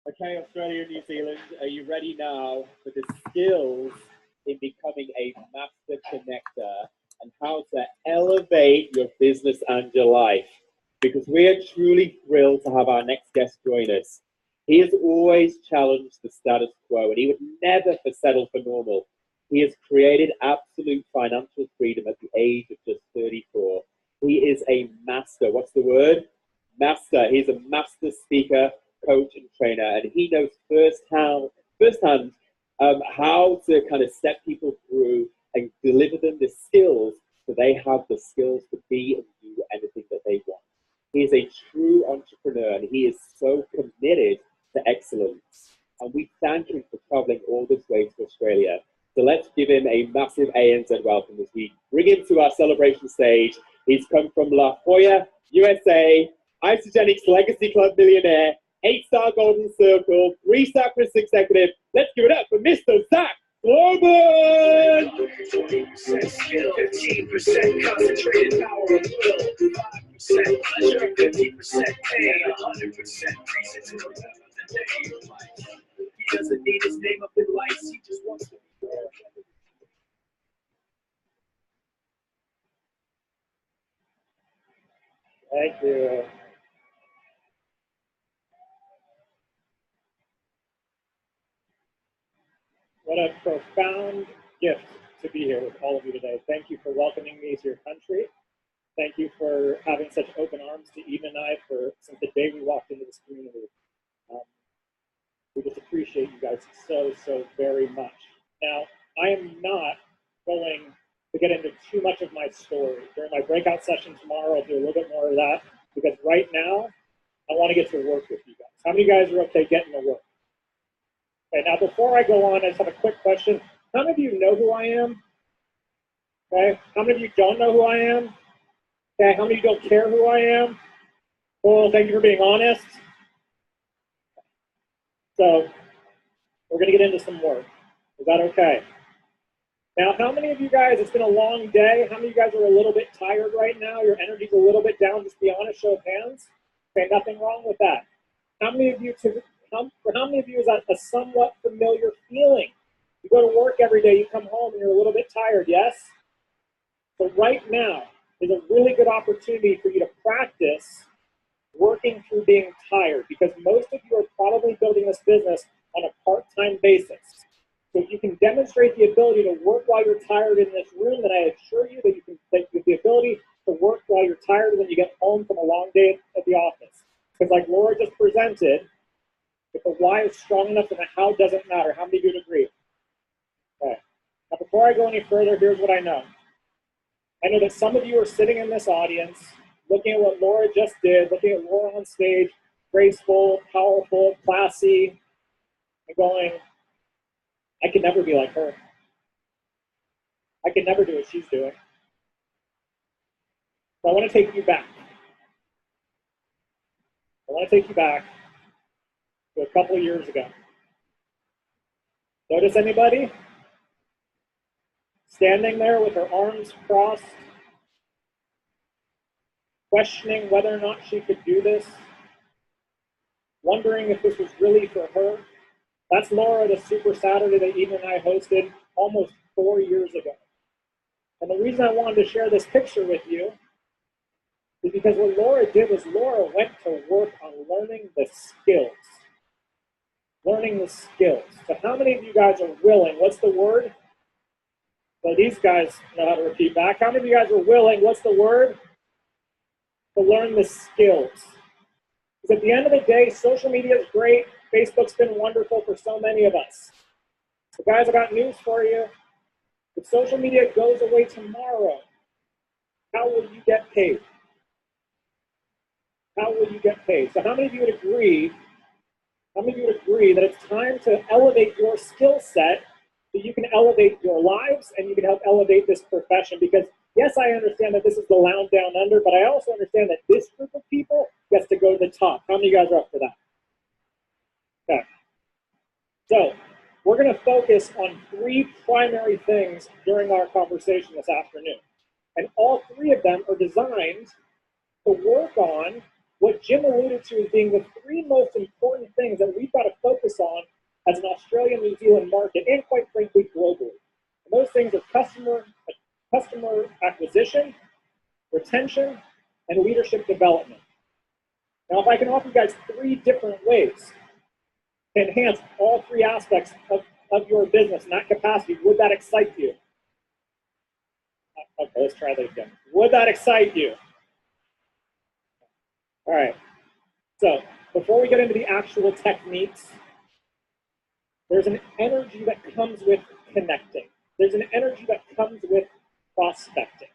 Okay, Australia and New Zealand, are you ready now for the skills in becoming a master connector and how to elevate your business and your life? Because we are truly thrilled to have our next guest join us. He has always challenged the status quo and he would never settle for normal. He has created absolute financial freedom at the age of just 34. He is a master. What's the word? Master. He's a master speaker, coach, and trainer, and he knows firsthand how to kind of step people through and deliver them the skills so they have the skills to be and do anything that they want. He is a true entrepreneur, and he is so committed to excellence. And we thank him for traveling all this way to Australia. So let's give him a massive ANZ welcome as we bring him to our celebration stage. He's come from La Jolla, USA, Isogenics Legacy Club millionaire, 8-star Golden Circle, 3-star Chris Executive. Let's give it up for Mr. Zach Slobin! 20% skill, 15% concentrated power of will, 5% pleasure, 50% pain, 100% reason to remember the day of life. He doesn't need his name up in lights, he just wants to be there. Thank you. What a profound gift to be here with all of you today. Thank you for welcoming me to your country. Thank you for having such open arms to Eden and I since the day we walked into this community. We just appreciate you guys so very much. Now, I am not going to get into too much of my story. During my breakout session tomorrow, I'll do a little bit more of that, because right now, I want to get to work with you guys. How many of you guys are okay getting to work? Okay, now before I go on, I just have a quick question. How many of you know who I am? Okay, how many of you don't know who I am? Okay, how many of you don't care who I am? Well, thank you for being honest. So, we're going to get into some work. Is that okay? Now, how many of you guys, it's been a long day, how many of you guys are a little bit tired right now? Your energy's a little bit down, just be honest, show of hands. Okay, nothing wrong with that. How many of you, for how many of you is that a somewhat familiar feeling? You go to work every day, you come home and you're a little bit tired, yes? So right now is a really good opportunity for you to practice working through being tired, because most of you are probably building this business on a part-time basis. So if you can demonstrate the ability to work while you're tired in this room, then I assure you that you can take the ability to work while you're tired when you get home from a long day at the office. Because like Laura just presented, if the why is strong enough, then the how doesn't matter. How many of you would agree? Okay. Now before I go any further, here's what I know. I know that some of you are sitting in this audience, looking at what Laura just did, looking at Laura on stage, graceful, powerful, classy, and going, I could never be like her. I could never do what she's doing. So I want to take you back. I want to take you back to a couple of years ago. Notice anybody? Standing there with her arms crossed, questioning whether or not she could do this, wondering if this was really for her. That's Laura, the Super Saturday that Eden and I hosted almost 4 years ago. And the reason I wanted to share this picture with you is because what Laura did was Laura went to work on learning the skills. Learning the skills. So how many of you guys are willing? What's the word? So these guys know how to repeat back. How many of you guys are willing? What's the word? To learn the skills. Because at the end of the day, social media is great. Facebook's been wonderful for so many of us. So guys, I got news for you. If social media goes away tomorrow, how will you get paid? How will you get paid? So how many of you would agree? How many of you would agree that it's time to elevate your skill set so you can elevate your lives and you can help elevate this profession? Because yes, I understand that this is the lounge down under, but I also understand that this group of people gets to go to the top. How many of you guys are up for that? Okay. So we're going to focus on 3 primary things during our conversation this afternoon. And all 3 of them are designed to work on what Jim alluded to as being the three most important things that we've got to focus on as an Australian, New Zealand market, and quite frankly, globally. And those things are customer acquisition, retention, and leadership development. Now, if I can offer you guys three different ways to enhance all three aspects of your business in that capacity, would that excite you? Okay, let's try that again. Would that excite you? All right. So before we get into the actual techniques, there's an energy that comes with connecting. There's an energy that comes with prospecting.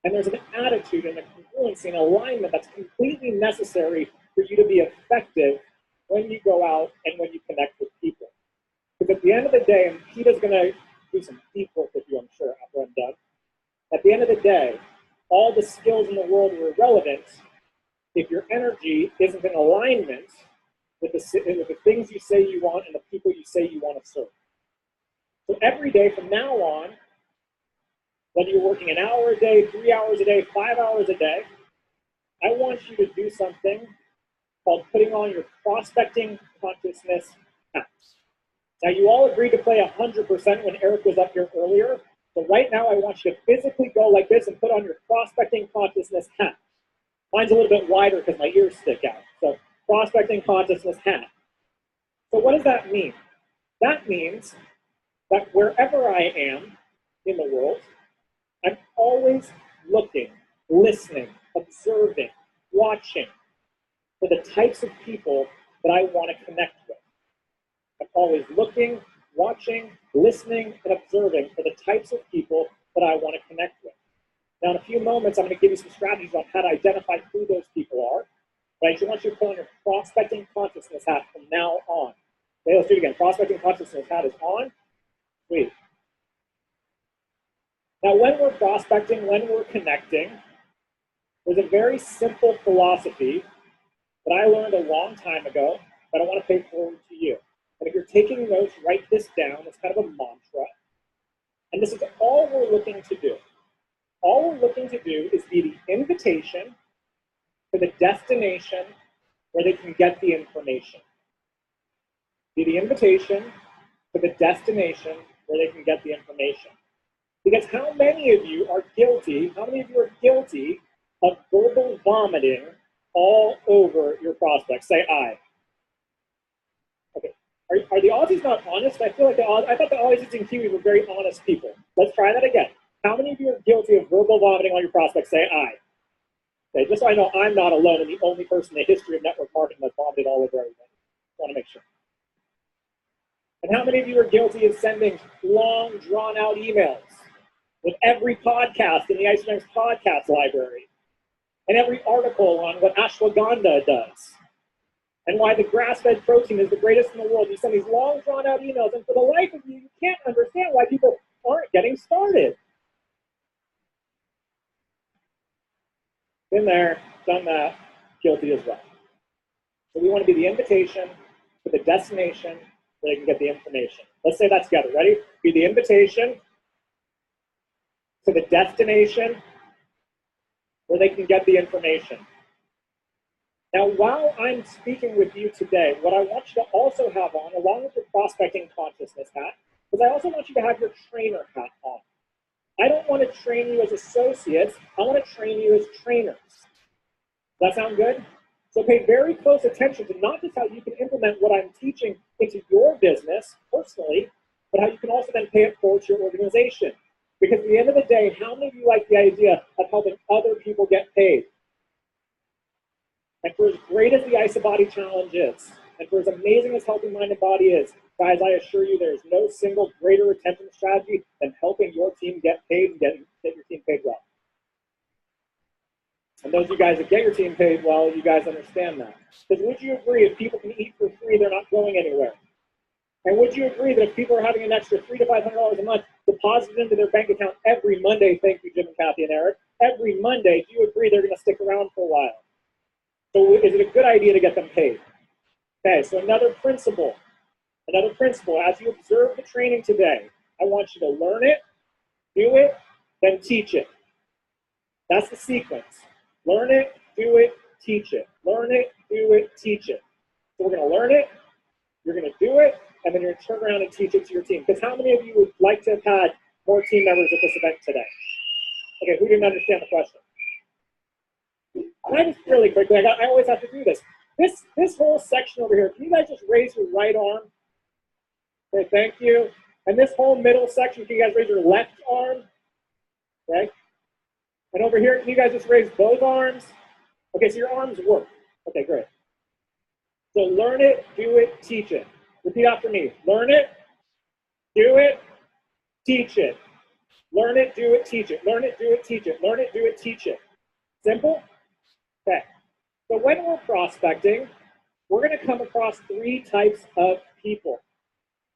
And there's an attitude and a congruency and alignment that's completely necessary for you to be effective when you go out and when you connect with people. Because at the end of the day, and Peter's going to do some deep work with you, I'm sure, after I'm done. At the end of the day, all the skills in the world are irrelevant if your energy isn't in alignment with the things you say you want and the people you say you want to serve. So every day from now on, whether you're working an hour a day, 3 hours a day, 5 hours a day, I want you to do something called putting on your prospecting consciousness hat. Now, you all agreed to play 100% when Eric was up here earlier. So right now, I want you to physically go like this and put on your prospecting consciousness hat. Mine's a little bit wider because my ears stick out. So prospecting consciousness hat. So what does that mean? That means that wherever I am in the world, I'm always looking, listening, observing, watching for the types of people that I want to connect with. I'm always looking, watching, listening, and observing for the types of people that I want to connect with. Now, in a few moments, I'm going to give you some strategies on how to identify who those people are. But I just want you to put on your prospecting consciousness hat from now on. Okay, let's do it again. Prospecting consciousness hat is on. Sweet. Now, when we're prospecting, when we're connecting, there's a very simple philosophy that I learned a long time ago that I want to pay forward to you. And if you're taking notes, write this down. It's kind of a mantra. And this is all we're looking to do. All we're looking to do is be the invitation to the destination where they can get the information. Be the invitation to the destination where they can get the information. Because how many of you are guilty of verbal vomiting all over your prospects? Say I. Okay. Are the Aussies not honest? I feel like I thought the Aussies and Kiwis were very honest people. Let's try that again. How many of you are guilty of verbal vomiting on your prospects? Say I. Okay, just so I know I'm not alone and the only person in the history of network marketing that's vomited all over everything. I want to make sure. And how many of you are guilty of sending long, drawn-out emails with every podcast in the Iceman's podcast library and every article on what ashwagandha does and why the grass-fed protein is the greatest in the world? You send these long, drawn-out emails, and for the life of you, you can't understand why people aren't getting started. Been there, done that, guilty as well. So we want to be the invitation to the destination where they can get the information. Let's say that together. Ready? Be the invitation to the destination where they can get the information. Now, while I'm speaking with you today, what I want you to also have on, along with your prospecting consciousness hat, is I also want you to have your trainer hat on. I don't want to train you as associates. I want to train you as trainers. Does that sound good? So pay very close attention to not just how you can implement what I'm teaching into your business personally, but how you can also then pay it forward to your organization. Because at the end of the day, how many of you like the idea of helping other people get paid? And for as great as the IsaBody challenge is, and for as amazing as Healthy Mind and Body is, guys, I assure you there is no single greater retention strategy than helping your team get paid and get your team paid well. And those of you guys that get your team paid well, you guys understand that. Because would you agree if people can eat for free, they're not going anywhere? And would you agree that if people are having an extra $300 to $500 a month deposited into their bank account every Monday, thank you, Jim and Kathy and Eric, every Monday, do you agree they're going to stick around for a while? So is it a good idea to get them paid? Okay, so another principle, as you observe the training today, I want you to learn it, do it, then teach it. That's the sequence. Learn it, do it, teach it. Learn it, do it, teach it. So we're going to learn it, you're going to do it, and then you're going to turn around and teach it to your team. Because how many of you would like to have had more team members at this event today? Okay, who didn't understand the question? And I just really quickly, I always have to do this. This whole section over here, can you guys just raise your right arm? Okay, thank you. And this whole middle section, can you guys raise your left arm? Okay. And over here, can you guys just raise both arms? Okay, so your arms work. Okay, great. So learn it, do it, teach it. Repeat after me. Learn it, do it, teach it. Learn it, do it, teach it. Learn it, do it, teach it. Learn it, do it, teach it. Simple? Okay. So when we're prospecting, we're going to come across 3 types of people.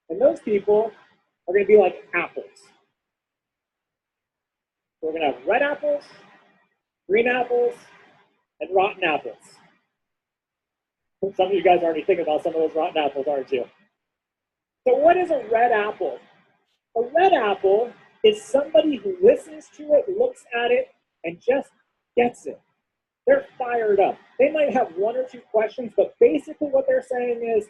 And those people are going to be like apples. We're going to have red apples, green apples, and rotten apples. Some of you guys are already thinking about some of those rotten apples, aren't you? So what is a red apple? A red apple is somebody who listens to it, looks at it, and just gets it. They're fired up. They might have 1 or 2 questions, but basically what they're saying is,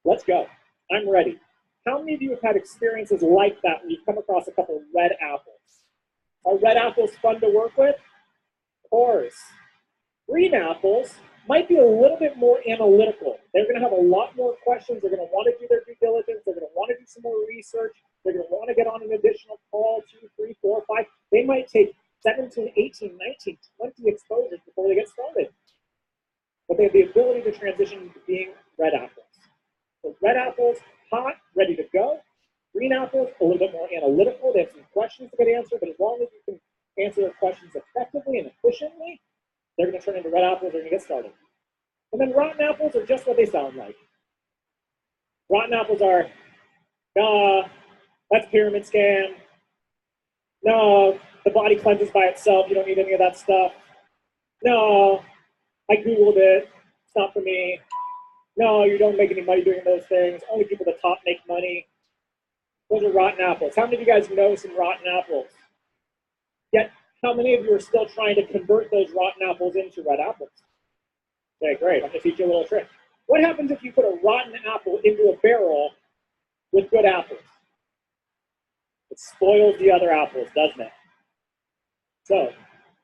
let's go. I'm ready. How many of you have had experiences like that when you've come across a couple of red apples? Are red apples fun to work with? Of course. Green apples might be a little bit more analytical. They're going to have a lot more questions. They're going to want to do their due diligence. They're going to want to do some more research. They're going to want to get on an additional call, 2, 3, 4, 5. They might take 17, 18, 19, 20 exposures before they get started. But they have the ability to transition into being red apples. So red apples, hot, ready to go. Green apples, a little bit more analytical. They have some questions to get answered, but as long as you can answer their questions effectively and efficiently, they're going to turn into red apples. They're going to get started. And then rotten apples are just what they sound like. Rotten apples are, nah, that's a pyramid scam. No, the body cleanses by itself. You don't need any of that stuff. No, I Googled it. It's not for me. No, you don't make any money doing those things. Only people at the top make money. Those are rotten apples. How many of you guys know some rotten apples? Yet, how many of you are still trying to convert those rotten apples into red apples? Okay, great. I'm going to teach you a little trick. What happens if you put a rotten apple into a barrel with good apples? It spoils the other apples, doesn't it? So,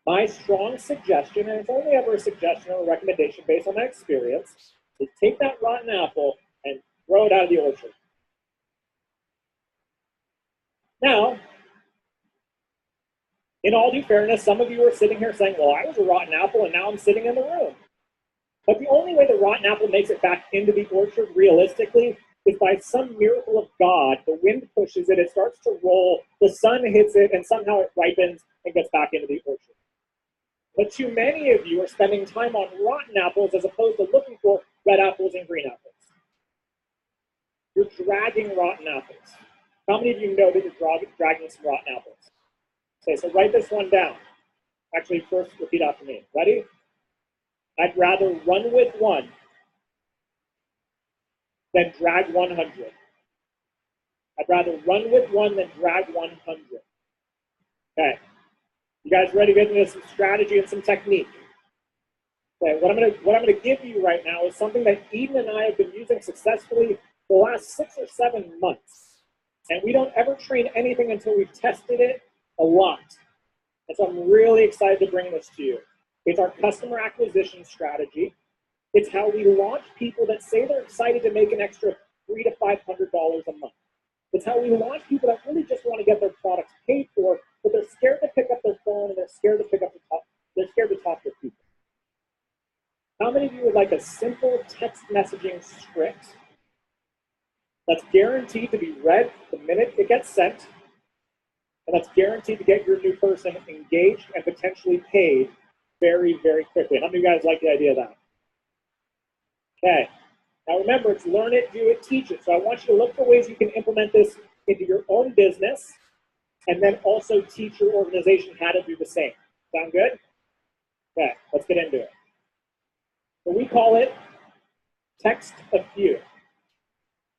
my strong suggestion, and it's only ever a suggestion or a recommendation based on my experience, is take that rotten apple and throw it out of the orchard. Now, in all due fairness, some of you are sitting here saying, well, I was a rotten apple and now I'm sitting in the room. But the only way the rotten apple makes it back into the orchard realistically is by some miracle of God. The wind pushes it, it starts to roll, the sun hits it, and somehow it ripens and gets back into the orchard. But too many of you are spending time on rotten apples as opposed to looking for red apples and green apples. You're dragging rotten apples. How many of you know that you're dragging some rotten apples? Okay, so write this one down. Actually, first repeat after me. Ready? I'd rather run with 1 than drag 100. I'd rather run with 1 than drag 100. Okay. You guys ready to get into some strategy and some technique? Okay, what I'm gonna give you right now is something that Eden and I have been using successfully for the last 6 or 7 months. And we don't ever train anything until we've tested it a lot. And so I'm really excited to bring this to you. It's our customer acquisition strategy. It's how we launch people that say they're excited to make an extra $300 to $500 a month. It's how we launch people that really just want to get their products paid for, but they're scared to pick up their phone and they're scared to talk to people. How many of you would like a simple text messaging script that's guaranteed to be read the minute it gets sent, and that's guaranteed to get your new person engaged and potentially paid very, very quickly? How many of you guys like the idea of that? Okay. Now remember, it's learn it, do it, teach it. So I want you to look for ways you can implement this into your own business and then also teach your organization how to do the same. Sound good? Okay, let's get into it. So we call it text a few.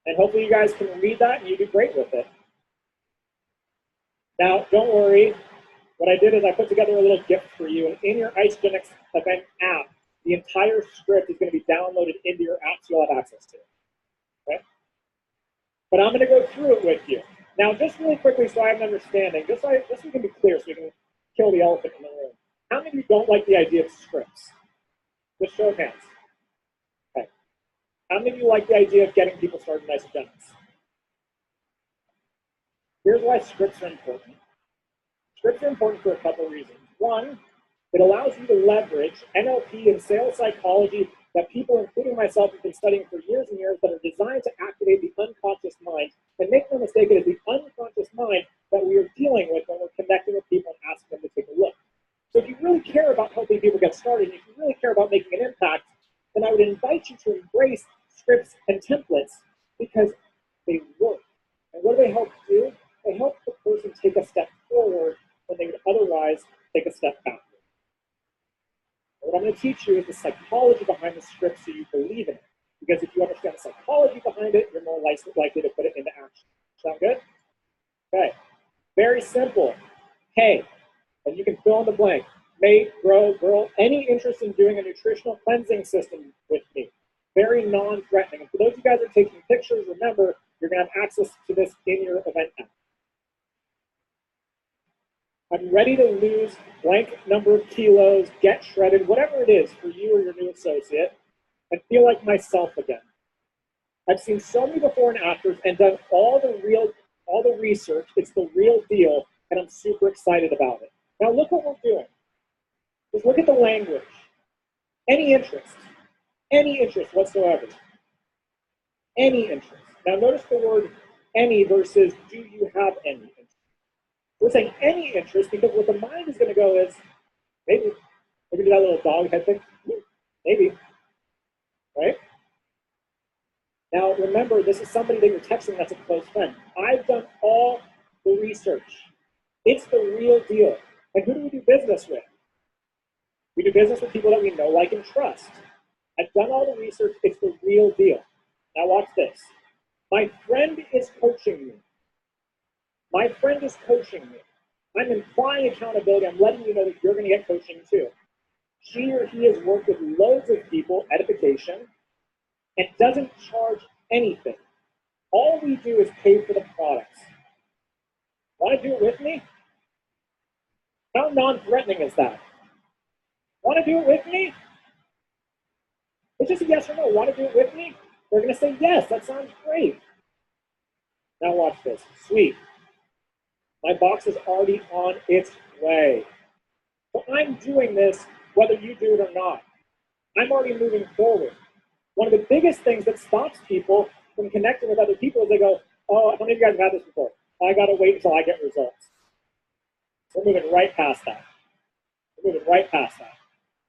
And hopefully you guys can read that and you do great with it. Now, don't worry. What I did is I put together a little gift for you. And in your Isogenics event app, The entire script is going to be downloaded into your app, so you'll have access to it. Okay? But I'm going to go through it with you. Now, just really quickly so I have an understanding, just so we can be clear, so we can kill the elephant in the room. How many of you don't like the idea of scripts? Just show of hands. Okay. How many of you like the idea of getting people started nice agendas? Here's why scripts are important. Scripts are important for a couple of reasons. One, it allows you to leverage NLP and sales psychology that people, including myself, have been studying for years and years, that are designed to activate the unconscious mind. And make no mistake, it is the unconscious mind that we are dealing with when we're connecting with people and asking them to take a look. So if you really care about helping people get started, and if you really care about making an impact, then I would invite you to embrace scripts and templates because they work. And what do they help do? They help the person take a step forward when they would otherwise take a step backward. What I'm going to teach you is the psychology behind the script so you believe in it. Because if you understand the psychology behind it, you're more likely to put it into action. Sound good? Okay. Very simple. Hey, and you can fill in the blank. Mate, bro, girl, any interest in doing a nutritional cleansing system with me. Very non-threatening. And for those of you guys that are taking pictures, remember, you're going to have access to this in your event app. I'm ready to lose blank number of kilos, get shredded, whatever it is for you or your new associate, and feel like myself again. I've seen so many before and afters and done all the research. It's the real deal, and I'm super excited about it. Now look what we're doing. Just look at the language. Any interest whatsoever. Any interest. Now notice the word any versus do you have any interest. We're saying any interest because what the mind is going to go is, maybe do that little dog head thing. Maybe. Right? Now remember, this is somebody that you're texting that's a close friend. I've done all the research. It's the real deal. And who do we do business with? We do business with people that we know, like, and trust. I've done all the research. It's the real deal. Now watch this. My friend is coaching me. My friend is coaching me. I'm implying accountability. I'm letting you know that you're going to get coaching too. She or he has worked with loads of people, edification, and doesn't charge anything. All we do is pay for the products. Want to do it with me? How non-threatening is that? Want to do it with me? It's just a yes or no. Want to do it with me? They're going to say yes. That sounds great. Now watch this. Sweet. My box is already on its way. So I'm doing this whether you do it or not. I'm already moving forward. One of the biggest things that stops people from connecting with other people is they go, oh, how many of you guys have had this before? I got to wait until I get results. We're moving right past that. We're moving right past that.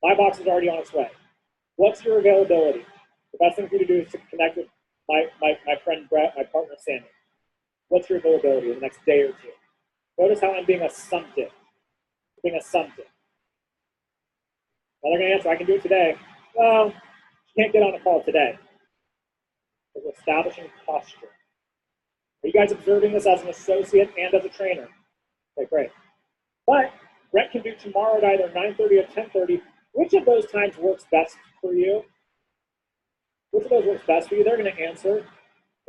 My box is already on its way. What's your availability? The best thing for you to do is to connect with my friend Brett, my partner Sandy. What's your availability in the next day or two? Notice how I'm being assumptive. Being assumptive. Well, they're going to answer, I can do it today. Well, you can't get on a call today. We're establishing posture. Are you guys observing this as an associate and as a trainer? Okay, great. But Brett can do tomorrow at either 9:30 or 10:30. Which of those times works best for you? Which of those works best for you? They're going to answer.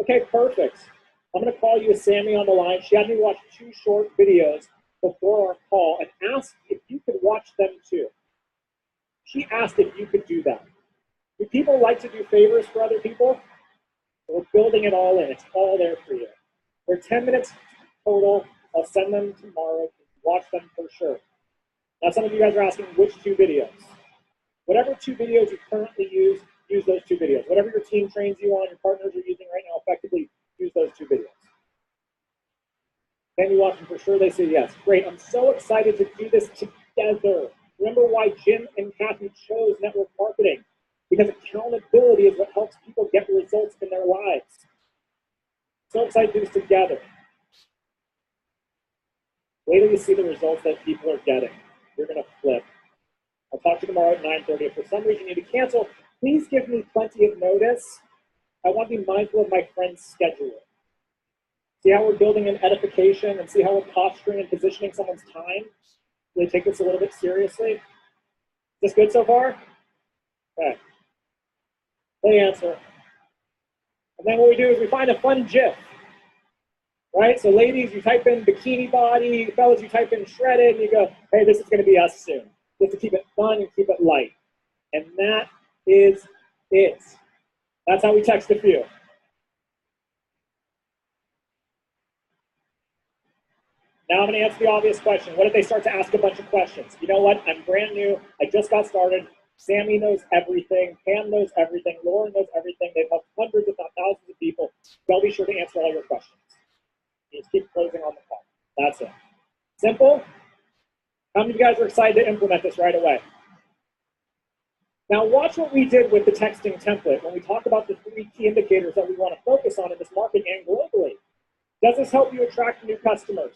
Okay, perfect. I'm going to call you with Sammy on the line. She had me watch 2 short videos before our call and asked if you could watch them too. She asked if you could do that. Do people like to do favors for other people? We're building it all in. It's all there for you. They're 10 minutes total. I'll send them tomorrow. Watch them for sure. Now, some of you guys are asking which 2 videos. Whatever 2 videos you currently use those 2 videos. Whatever your team trains you on, your partners are using right now, effectively use those 2 videos. Can you watch them for sure? They say yes. Great. I'm so excited to do this together. Remember why Jim and Kathy chose network marketing? Because accountability is what helps people get results in their lives. So excited to do this together. Wait till you see the results that people are getting. You're going to flip. I'll talk to you tomorrow at 9:30. If for some reason you need to cancel, please give me plenty of notice. I want to be mindful of my friend's schedule. See how we're building an edification and see how we're posturing and positioning someone's time? Really take this a little bit seriously. Is this good so far? Okay. They answer. And then what we do is we find a fun GIF. Right? So ladies, you type in bikini body, fellas, you type in shredded, and you go, hey, this is going to be us soon. Just to keep it fun and keep it light. And that is it. That's how we text a few. Now I'm going to answer the obvious question. What if they start to ask a bunch of questions? You know what? I'm brand new. I just got started. Sammy knows everything. Pam knows everything. Lauren knows everything. They've helped hundreds, if not thousands of people. They'll be sure to answer all your questions. You just keep closing on the call. That's it. Simple. How many of you guys are excited to implement this right away? Now watch what we did with the texting template when we talk about the 3 key indicators that we want to focus on in this market and globally. Does this help you attract new customers?